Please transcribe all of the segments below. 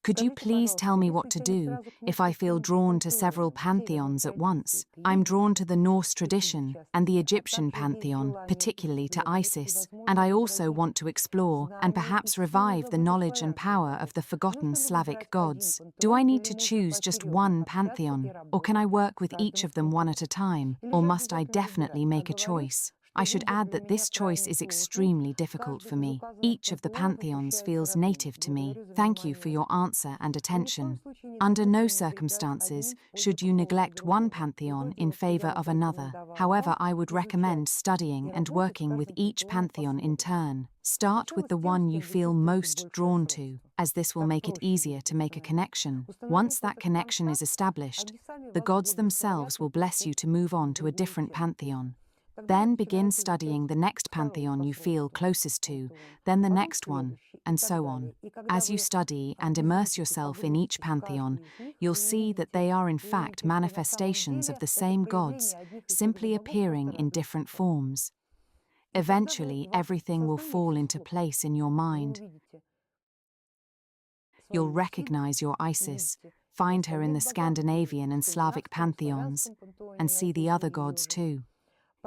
Could you please tell me what to do if I feel drawn to several pantheons at once? I'm drawn to the Norse tradition and the Egyptian pantheon, particularly to Isis, and I also want to explore and perhaps revive the knowledge and power of the forgotten Slavic gods. Do I need to choose just one pantheon, or can I work with each of them one at a time, or must I definitely make a choice? I should add that this choice is extremely difficult for me. Each of the pantheons feels native to me. Thank you for your answer and attention. Under no circumstances should you neglect one pantheon in favor of another. However, I would recommend studying and working with each pantheon in turn. Start with the one you feel most drawn to, as this will make it easier to make a connection. Once that connection is established, the gods themselves will bless you to move on to a different pantheon. Then begin studying the next pantheon you feel closest to, then the next one, and so on. As you study and immerse yourself in each pantheon, you'll see that they are in fact manifestations of the same gods, simply appearing in different forms. Eventually, everything will fall into place in your mind. You'll recognize your Isis, find her in the Scandinavian and Slavic pantheons, and see the other gods too.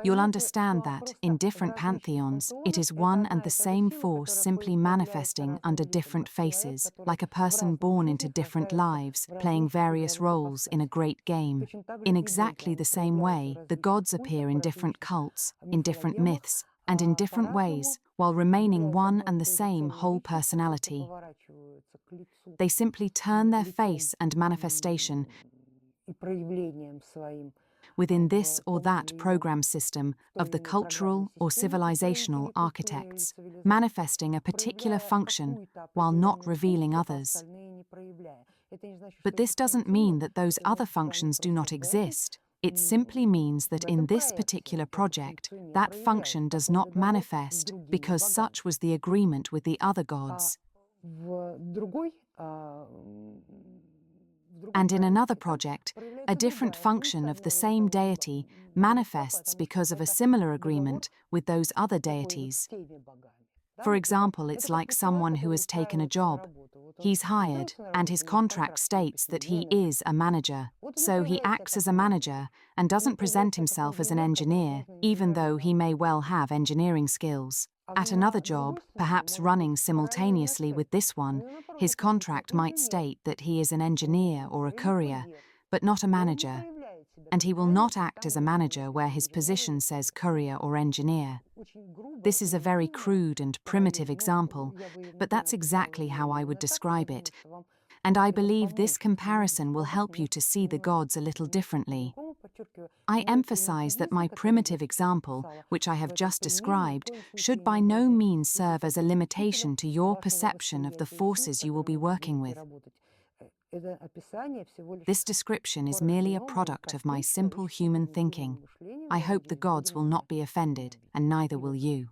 You'll understand that, in different pantheons, it is one and the same force simply manifesting under different faces, like a person born into different lives, playing various roles in a great game. In exactly the same way, the gods appear in different cults, in different myths, and in different ways, while remaining one and the same whole personality. They simply turn their face and manifestation within this or that program system of the cultural or civilizational architects, manifesting a particular function while not revealing others. But this doesn't mean that those other functions do not exist. It simply means that in this particular project, that function does not manifest because such was the agreement with the other gods. And in another project, a different function of the same deity manifests because of a similar agreement with those other deities. For example, it's like someone who has taken a job. He's hired, and his contract states that he is a manager. So he acts as a manager and doesn't present himself as an engineer, even though he may well have engineering skills. At another job, perhaps running simultaneously with this one, his contract might state that he is an engineer or a courier, but not a manager. And he will not act as a manager where his position says courier or engineer. This is a very crude and primitive example, but that's exactly how I would describe it. And I believe this comparison will help you to see the gods a little differently. I emphasize that my primitive example, which I have just described, should by no means serve as a limitation to your perception of the forces you will be working with. This description is merely a product of my simple human thinking. I hope the gods will not be offended, and neither will you.